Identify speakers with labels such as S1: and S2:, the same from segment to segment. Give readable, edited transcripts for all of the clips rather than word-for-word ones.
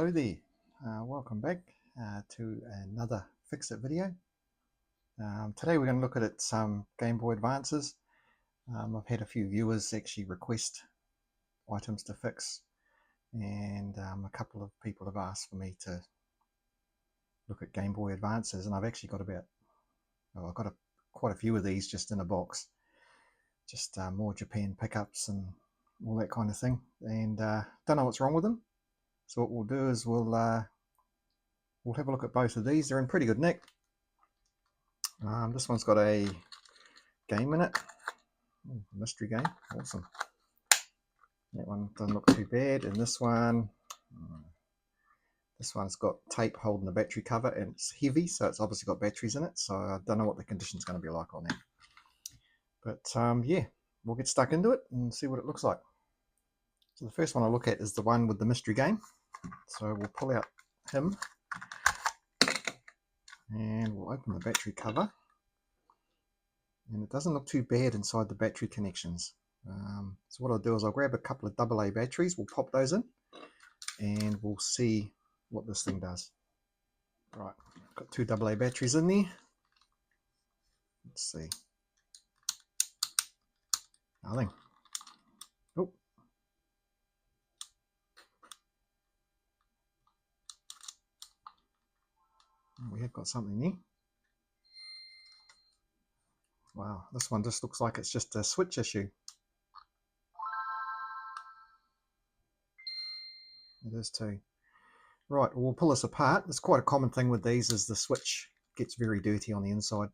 S1: Hello there, welcome back to another Fix It video. Today we're going to look at some Game Boy Advances. I've had a few viewers actually request items to fix, and a couple of people have asked for me to look at Game Boy Advances, and I've actually got quite a few of these just in a box, just more Japan pickups and all that kind of thing, and don't know what's wrong with them. So what we'll do is we'll have a look at both of these. They're in pretty good nick. This one's got a game in it. Ooh, mystery game, awesome. That one doesn't look too bad. And this one's got tape holding the battery cover, and it's heavy, so it's obviously got batteries in it. So I don't know what the condition's going to be like on that. But yeah, we'll get stuck into it and see what it looks like. So the first one I'll look at is the one with the mystery game. So we'll pull out him and we'll open the battery cover, and it doesn't look too bad inside the battery connections. So what I'll do is I'll grab a couple of AA batteries, we'll pop those in and we'll see what this thing does. Right, got two AA batteries in there. Let's see. Nothing. Oh. We have got something there. Wow, this one just looks like it's just a switch issue. It is too. Right, we'll pull this apart. It's quite a common thing with these is the switch gets very dirty on the inside.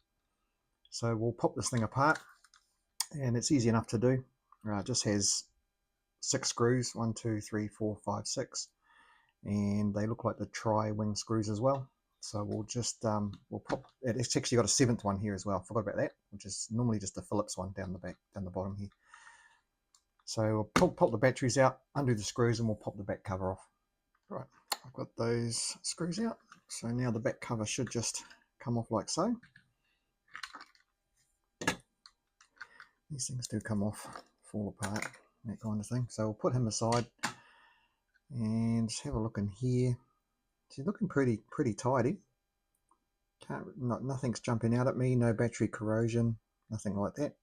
S1: So we'll pop this thing apart, and it's easy enough to do. It just has 6 screws, 1, 2, 3, 4, 5, 6, and they look like the tri-wing screws as well. So we'll just we'll pop. It's actually got a 7th one here as well. Forgot about that, which is normally just a Phillips one down the bottom here. So we'll pop the batteries out, undo the screws, and we'll pop the back cover off. Right, I've got those screws out. So now the back cover should just come off like so. These things do come off, fall apart, that kind of thing. So we'll put him aside and just have a look in here. She's looking pretty tidy. Nothing's jumping out at me, no battery corrosion, nothing like that.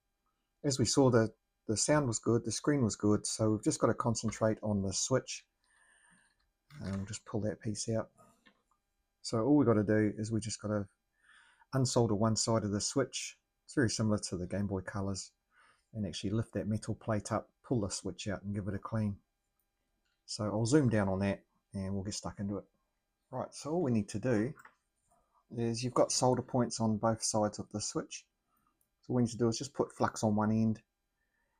S1: As we saw, the sound was good, the screen was good, so we've just got to concentrate on the switch. And we'll just pull that piece out. So all we've got to do is we just got to unsolder one side of the switch. It's very similar to the Game Boy Colors, and actually lift that metal plate up, pull the switch out and give it a clean. So I'll zoom down on that and we'll get stuck into it. Right, so all we need to do is, you've got solder points on both sides of the switch. So all we need to do is just put flux on one end,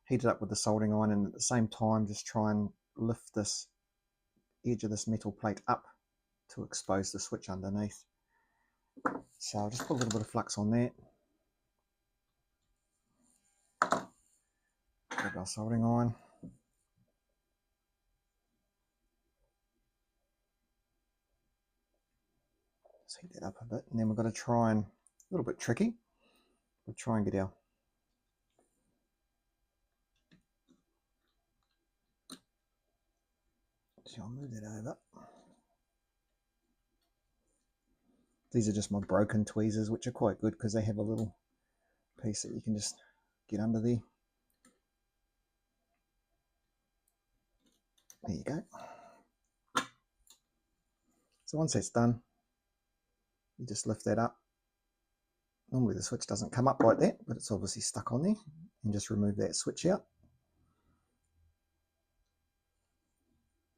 S1: heat it up with the soldering iron, and at the same time just try and lift this edge of this metal plate up to expose the switch underneath. So I'll just put a little bit of flux on that. Grab our soldering iron. Let's heat that up a bit, and then we're going to try and, a little bit tricky, we'll try and get our so I'll move that over. These are just my broken tweezers, which are quite good because they have a little piece that you can just get under there. There you go. So once that's done, you just lift that up. Normally the switch doesn't come up like that, but it's obviously stuck on there, and just remove that switch out.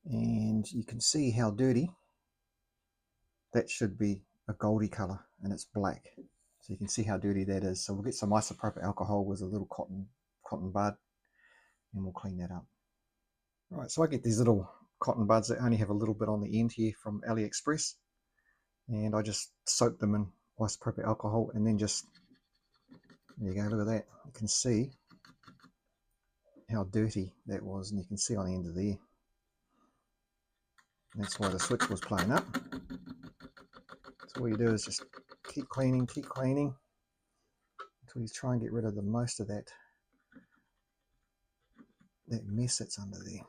S1: And you can see how dirty that should be. A goldy color, and it's black, so you can see how dirty that is. So we'll get some isopropyl alcohol with a little cotton bud, and we'll clean that up. Right, so I get these little cotton buds that only have a little bit on the end here from AliExpress, and I just soak them in isopropyl alcohol, and then just, there you go, look at that. You can see how dirty that was, and you can see on the end of there. That's why the switch was playing up. So all you do is just keep cleaning until you try and get rid of the most of that mess that's under there.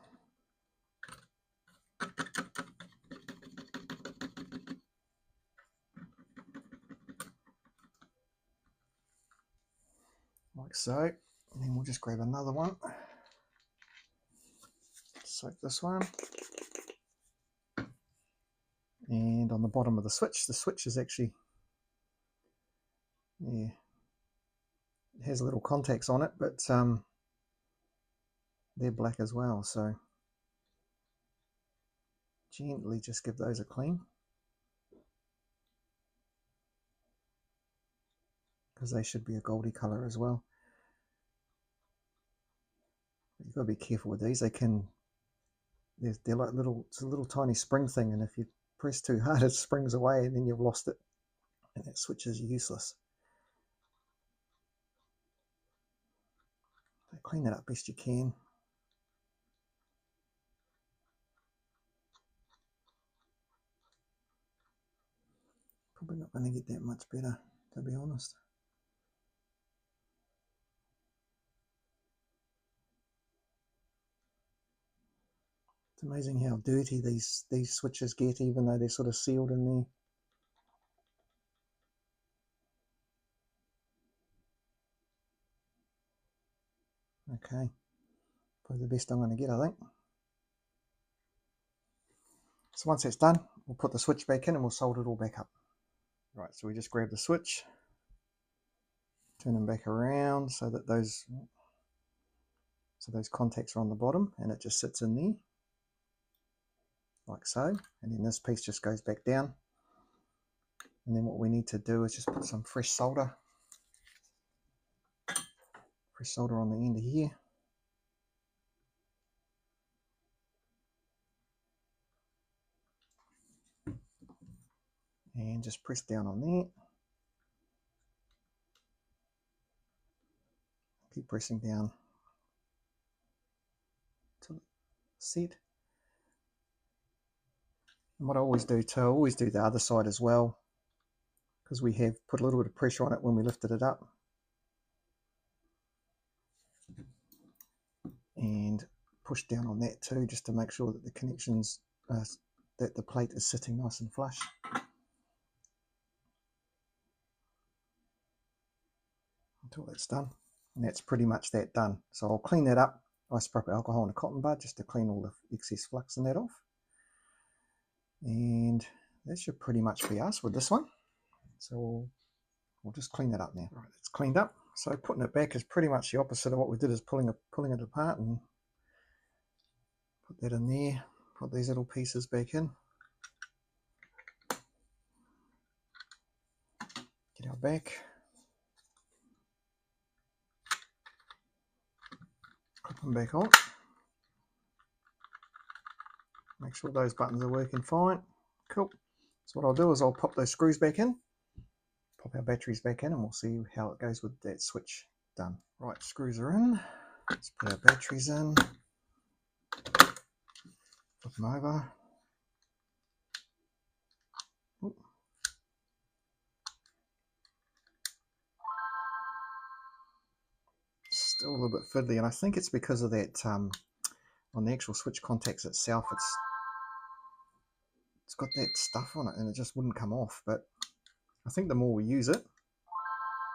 S1: like so. And then we'll just grab another one, soak this one, and on the bottom of the switch is actually, yeah, it has little contacts on it, but they're black as well, so gently just give those a clean, because they should be a goldy color as well. You've got to be careful with these. They can, they're like it's a little tiny spring thing, and if you press too hard it springs away and then you've lost it and that switch is useless. So clean that up best you can. Probably not going to get that much better, to be honest. It's amazing how dirty these switches get, even though they're sort of sealed in there. Okay, probably the best I'm going to get, I think. So once that's done, we'll put the switch back in and we'll solder it all back up. Right, so we just grab the switch, turn them back around so that those contacts are on the bottom, and it just sits in there like so, and then this piece just goes back down. And then what we need to do is just put some fresh solder on the end of here. And just press down on there. Keep pressing down till it's set. And what I always do too, I always do the other side as well, because we have put a little bit of pressure on it when we lifted it up. And push down on that too, just to make sure that the connections, that the plate is sitting nice and flush. Until that's done. And that's pretty much that done. So I'll clean that up, isopropyl alcohol and a cotton bud, just to clean all the excess flux and that off. And that should pretty much be us with this one. So we'll just clean that up now. Right, it's cleaned up. So putting it back is pretty much the opposite of what we did, is pulling it apart, and put that in there, put these little pieces back in. Get our back. Clip them back on. Make sure those buttons are working fine. Cool. So what I'll do is I'll pop those screws back in, pop our batteries back in, and we'll see how it goes with that switch done. Right, screws are in. Let's put our batteries in. Flip them over. Ooh. Still a little bit fiddly, and I think it's because of that, on the actual switch contacts itself, it's got that stuff on it and it just wouldn't come off. But I think the more we use it,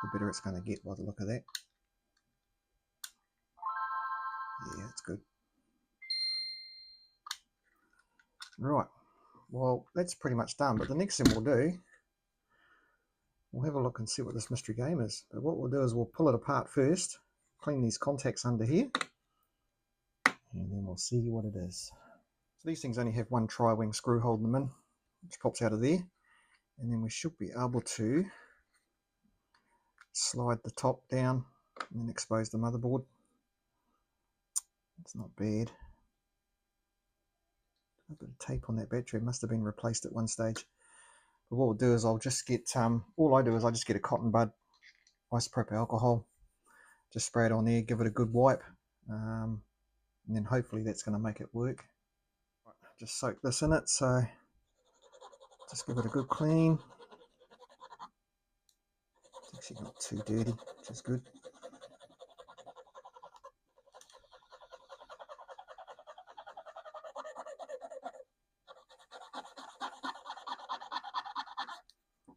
S1: the better it's going to get by the look of that. Yeah, it's good. Right, well, that's pretty much done, but the next thing we'll do, we'll have a look and see what this mystery game is. But what we'll do is we'll pull it apart first, clean these contacts under here, and then we'll see what it is. So these things only have one tri-wing screw holding them in, which pops out of there, and then we should be able to slide the top down and then expose the motherboard. It's not bad. A bit of tape on that battery, it must have been replaced at one stage. But what we'll do is I'll just get, all I do is I just get a cotton bud, isopropyl alcohol, just spray it on there, give it a good wipe, and then hopefully that's going to make it work. Right, just soak this in it, so just give it a good clean. It's actually not too dirty, which is good.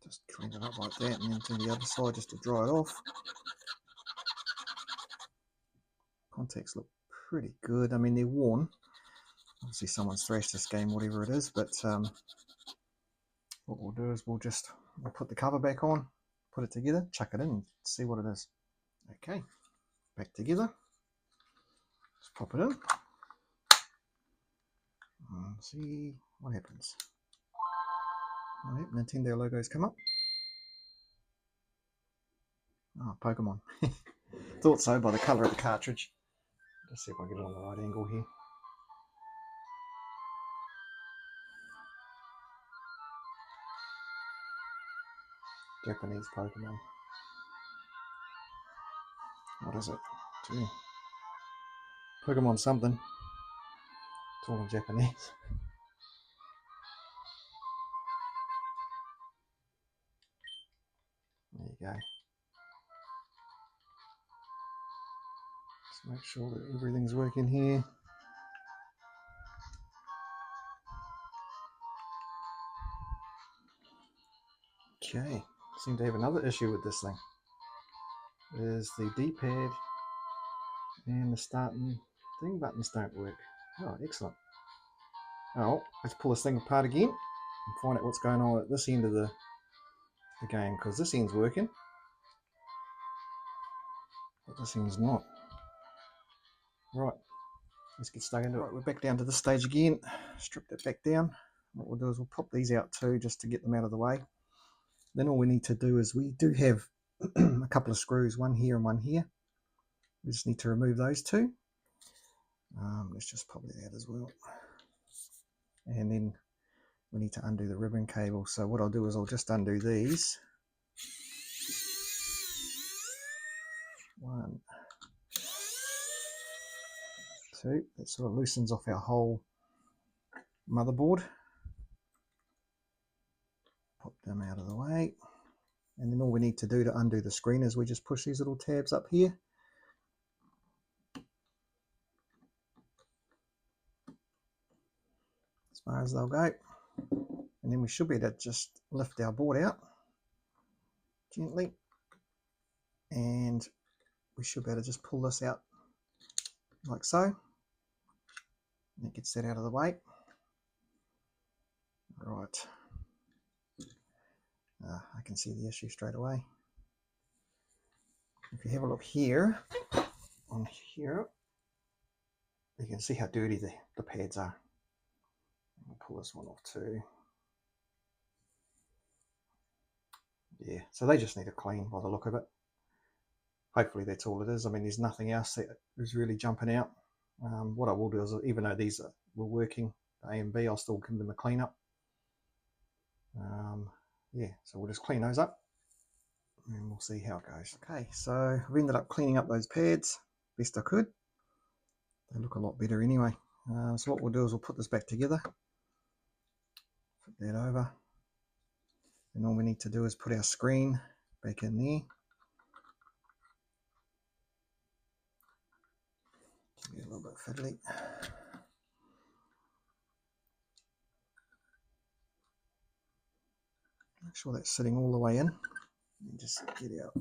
S1: Just clean it up like that, and then to the other side just to dry it off. Contacts look pretty good. I mean, they're worn. Obviously someone's thrashed this game, whatever it is, but what we'll do is we'll put the cover back on, put it together, chuck it in and see what it is. Okay, back together. Let's pop it in and see what happens. All right, Nintendo logos come up. Oh, Pokemon. Thought so by the colour of the cartridge. Just see if I get it on the right angle here. Japanese Pokemon. What is it? Gee. Pokemon something. It's all in Japanese. There you go. Just make sure that everything's working here. Okay, seem to have another issue with this thing. Is the D-pad and the starting thing buttons don't work. Oh, excellent. Oh, let's pull this thing apart again and find out what's going on at this end of the game, because this end's working, but this end's not. Right, let's get stuck into it. Right, we're back down to this stage again. Strip that back down. What we'll do is we'll pop these out too, just to get them out of the way. Then all we need to do is we do have a couple of screws, one here and one here. We just need to remove those two. Let's just pop that out as well. And then we need to undo the ribbon cable. So what I'll do is I'll just undo these. 1, 2. That sort of loosens off our whole motherboard. Pop them out of the way. And then all we need to do to undo the screen is we just push these little tabs up here. As far as they'll go. And then we should be able to just lift our board out gently. And we should be able to just pull this out like so. And it gets that out of the way. Right. I can see the issue straight away. If you have a look here, on here, you can see how dirty the pads are. I'll pull this one off too. Yeah, so they just need a clean by the look of it. Hopefully that's all it is. I mean, there's nothing else that is really jumping out. What I will do is, even though these were working, A and B, I'll still give them a clean up. Yeah, so we'll just clean those up and we'll see how it goes. Okay, so I've ended up cleaning up those pads best I could. They look a lot better anyway. So what we'll do is we'll put this back together, put that over, and all we need to do is put our screen back in there. Can be a little bit fiddly. Make sure that's sitting all the way in. And just get out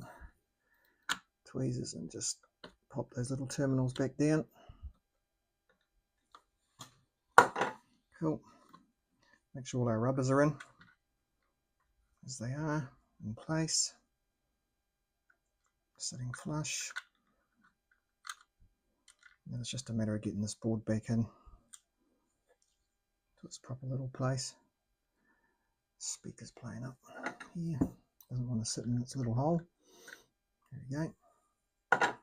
S1: tweezers and just pop those little terminals back down. Cool. Make sure all our rubbers are in, as they are, in place. Sitting flush. Now it's just a matter of getting this board back in to its proper little place. Speaker's playing up here. Doesn't want to sit in its little hole. There we go.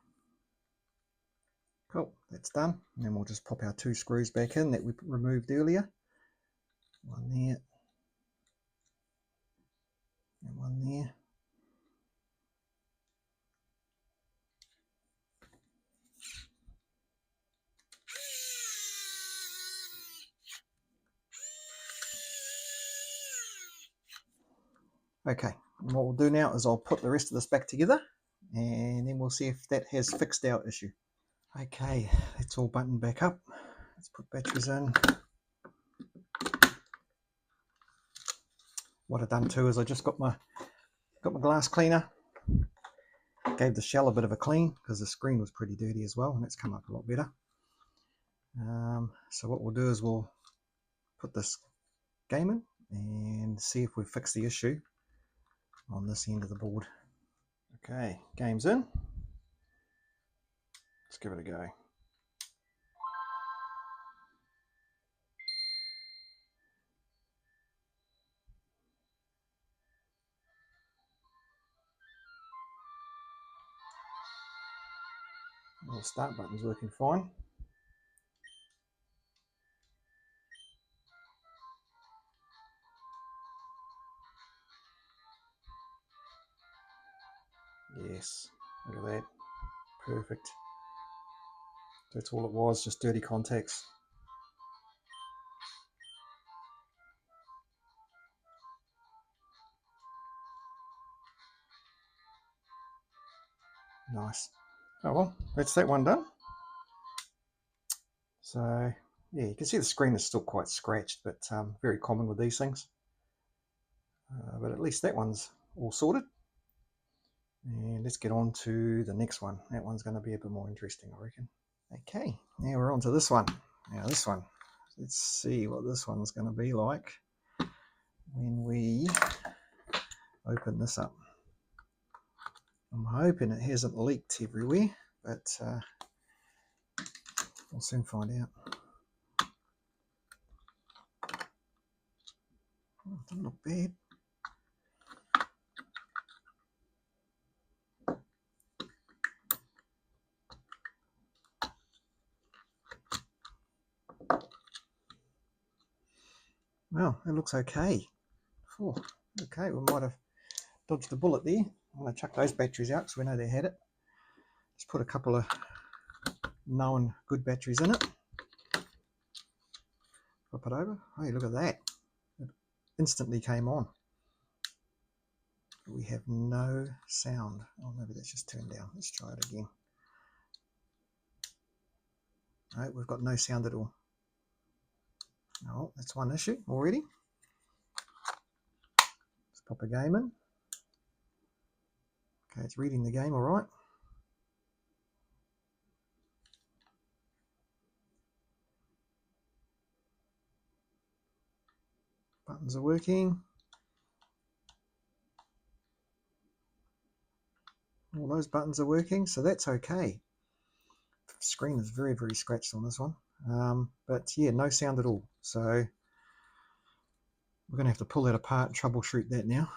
S1: Cool, that's done. And then we'll just pop our 2 screws back in that we removed earlier. One there. And one there. Okay, and what we'll do now is I'll put the rest of this back together and then we'll see if that has fixed our issue. Okay, it's all buttoned back up. Let's put batteries in. What I've done too is I just got my glass cleaner Gave the shell a bit of a clean because the screen was pretty dirty as well, and it's come up a lot better. So what we'll do is we'll put this game in and see if we've fixed the issue on this end of the board. Okay, game's in. Let's give it a go. The start button's working fine. Yes, look at that. Perfect. That's all it was, just dirty contacts. Nice. Oh well, that's that one done. So yeah, you can see the screen is still quite scratched, but very common with these things. But at least that one's all sorted. And let's get on to the next one. That one's going to be a bit more interesting, I reckon. Okay, now we're on to this one. Now this one, let's see what this one's going to be like when we open this up. I'm hoping it hasn't leaked everywhere, but we'll soon find out. Oh, it doesn't look bad. Well, it looks okay. Oh, okay, we might have dodged a bullet there. I'm going to chuck those batteries out because we know they had it. Just put a couple of known good batteries in it. Flip it over. Hey, look at that. It instantly came on. We have no sound. Oh, maybe that's just turned down. Let's try it again. No, we've got no sound at all. Oh, that's one issue already. Let's pop a game in. Okay, it's reading the game all right. Buttons are working. All those buttons are working, so that's okay. The screen is very, very scratched on this one. But yeah, no sound at all. So we're going to have to pull that apart and troubleshoot that now.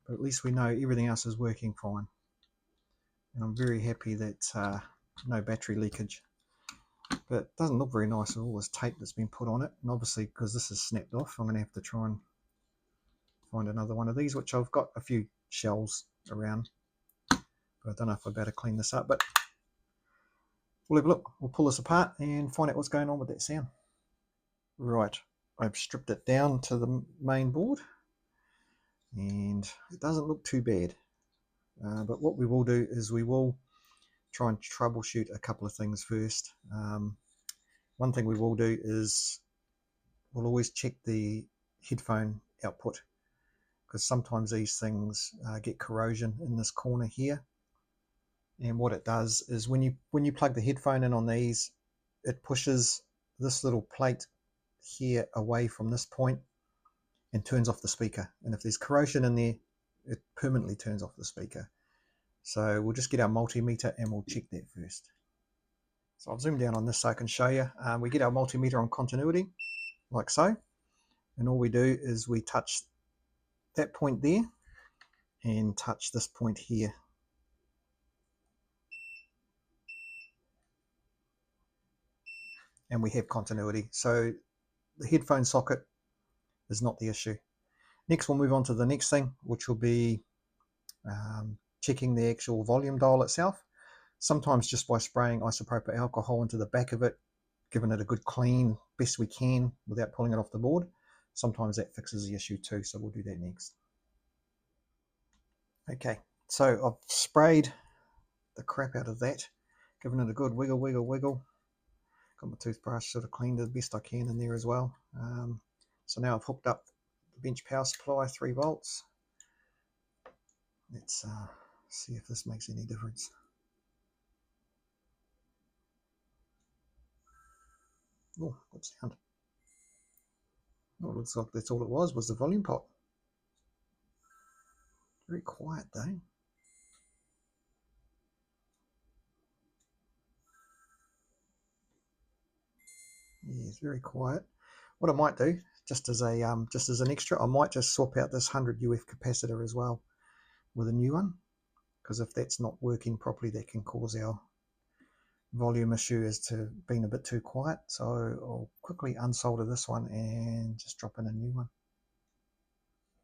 S1: But at least we know everything else is working fine. And I'm very happy that no battery leakage. But it doesn't look very nice with all this tape that's been put on it. And obviously, because this is snapped off, I'm going to have to try and find another one of these, which I've got a few shells around. But I don't know if I better clean this up. But we'll have a look. We'll pull this apart and find out what's going on with that sound. Right, I've stripped it down to the main board. And it doesn't look too bad. But what we will do is we will try and troubleshoot a couple of things first. One thing we will do is we'll always check the headphone output, because sometimes these things get corrosion in this corner here. And what it does is when you plug the headphone in on these, it pushes this little plate here away from this point and turns off the speaker. And if there's corrosion in there, it permanently turns off the speaker. So we'll just get our multimeter and we'll check that first. So I'll zoom down on this so I can show you. We get our multimeter on continuity, like so. And all we do is we touch that point there and touch this point here. And we have continuity. So the headphone socket is not the issue. Next, we'll move on to the next thing, which will be checking the actual volume dial itself. Sometimes just by spraying isopropyl alcohol into the back of it, giving it a good clean best we can without pulling it off the board. Sometimes that fixes the issue too, so we'll do that next. Okay, so I've sprayed the crap out of that, given it a good wiggle, wiggle, wiggle. Got my toothbrush sort of cleaned the best I can in there as well. So now I've hooked up the bench power supply, 3 volts. Let's See if this makes any difference. Oh, good sound. Oh, it looks like that's all it was the volume pot. Very quiet though. Yeah, it's very quiet. What I might do, just as an extra, I might just swap out this 100 UF capacitor as well with a new one, because if that's not working properly, that can cause our volume issue as to being a bit too quiet. So I'll quickly unsolder this one and just drop in a new one.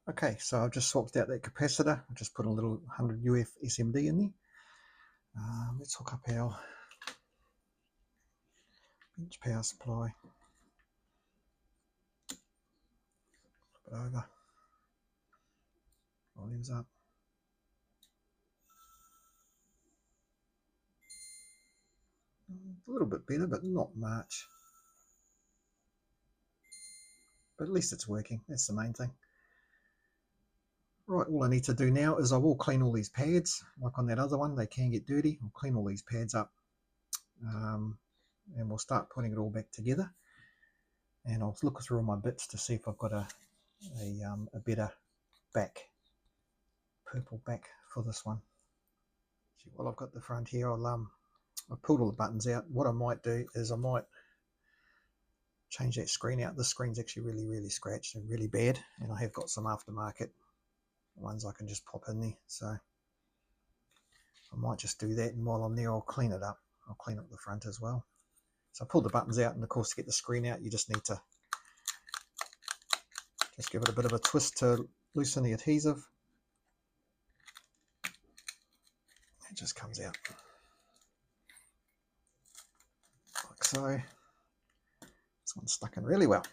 S1: Okay, so I've just swapped out that capacitor. I've just put a little 100 UF SMD in there. Let's hook up our bench power supply. Flip it over. Volume's up. A little bit better, but not much. But at least it's working. That's the main thing. Right, all I need to do now is I will clean all these pads. Like on that other one, they can get dirty. I'll clean all these pads up. And we'll start putting it all back together. And I'll look through all my bits to see if I've got a better back, purple back for this one. While I've got the front here, I've pulled all the buttons out. What I might do is I might change that screen out. This screen's actually really scratched and really bad, and I have got some aftermarket ones I can just pop in there. So I might just do that, and while I'm there, I'll clean it up. I'll clean up the front as well. So I pulled the buttons out, and of course to get the screen out, you just need to just give it a bit of a twist to loosen the adhesive. It just comes out like so. This one's stuck in really well.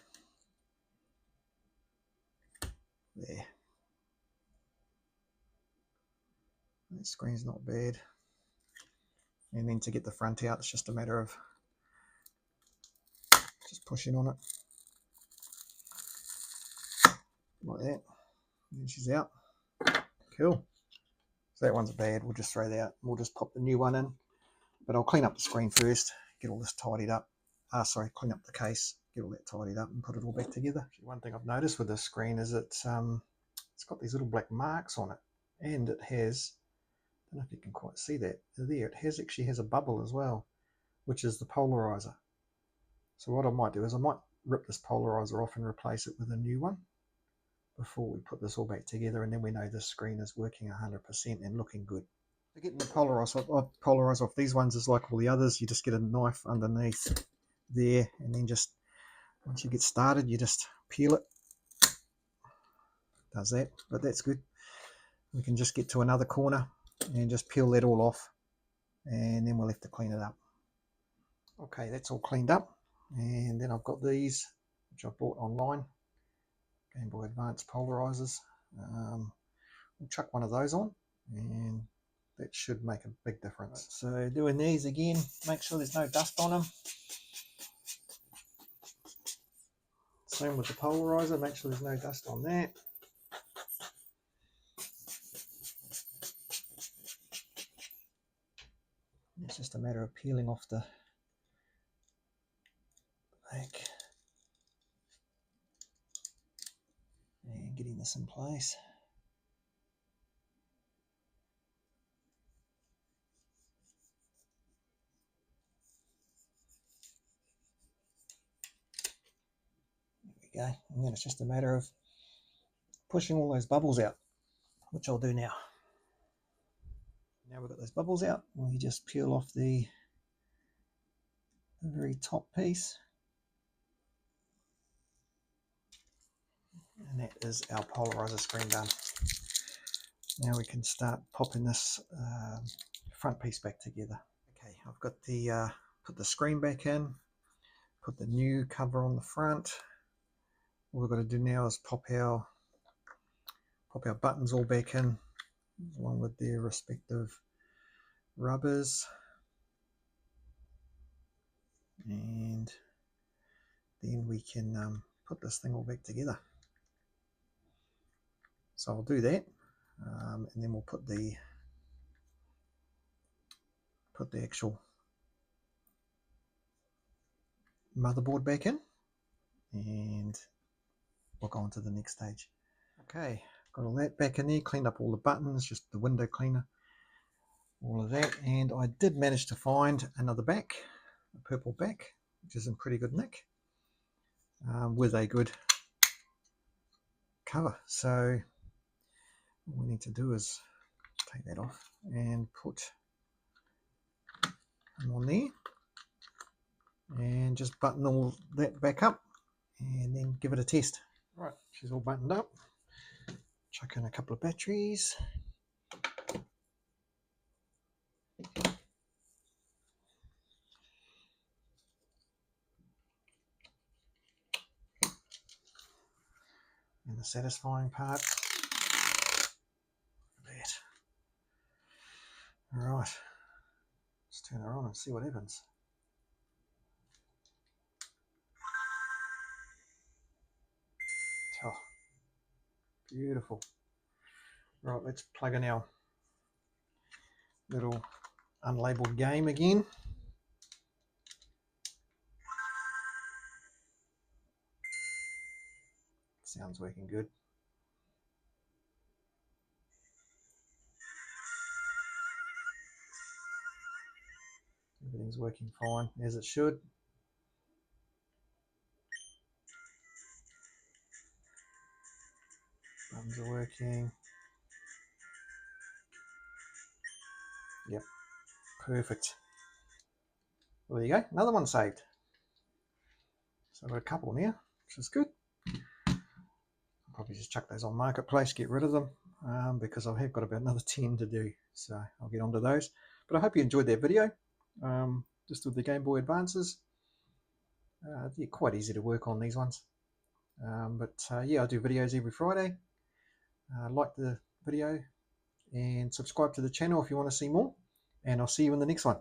S1: There. That screen's not bad. And then to get the front out, it's just a matter of just pushing on it like that. And she's out. Cool. So that one's bad. We'll just throw that out. We'll just pop the new one in. But I'll clean up the screen first, get all this tidied up. Clean up the case, get all that tidied up and put it all back together. One thing I've noticed with this screen is it's got these little black marks on it, and it has, I don't know if you can quite see that there, it actually has a bubble as well, which is the polarizer. So what I might do is I might rip this polarizer off and replace it with a new one before we put this all back together, and then we know this screen is working 100% and looking good. So getting the polarizer off these ones is like all the others. You just get a knife underneath there, and then just once you get started, you just peel it. Does that, but that's good. We can just get to another corner and just peel that all off, and then we'll have to clean it up. Okay, that's all cleaned up, and then I've got these which I bought online, Game Boy Advance polarizers. We'll chuck one of those on, and that should make a big difference. So doing these again, make sure there's no dust on them. Same with the polarizer, make sure there's no dust on that. It's just a matter of peeling off the back and getting this in place. There we go, and then it's just a matter of pushing all those bubbles out, which I'll do now. Now we've got those bubbles out, we just peel off the very top piece, and that is our polarizer screen done. Now we can start popping this front piece back together. Okay, I've got the put the screen back in, put the new cover on the front. All we've got to do now is pop our buttons all back in, along with their respective rubbers, and then we can put this thing all back together. So I'll do that, and then we'll put the put the actual motherboard back in, and we'll go on to the next stage. Okay, got all that back in there, cleaned up all the buttons, just the window cleaner, all of that, and I did manage to find another back, a purple back, which is in pretty good nick, with a good cover. So what we need to do is take that off and put them on there, and just button all that back up, and then give it a test. Right, she's all buttoned up. Chuck in a couple of batteries. And the satisfying part. That. Alright, let's turn her on and see what happens. Oh, beautiful. Right, let's plug in our little unlabeled game again. Sounds working good. Everything's working fine, as it should. Buttons are working. Yep, perfect. Well, there you go, another one saved. So I've got a couple now, which is good. I'll probably just chuck those on Marketplace, get rid of them, because I have got about another 10 to do. So I'll get onto those. But I hope you enjoyed that video, just with the Game Boy Advances. They're quite easy to work on, these ones. Yeah, I do videos every Friday. Like the video and subscribe to the channel if you want to see more. And I'll see you in the next one.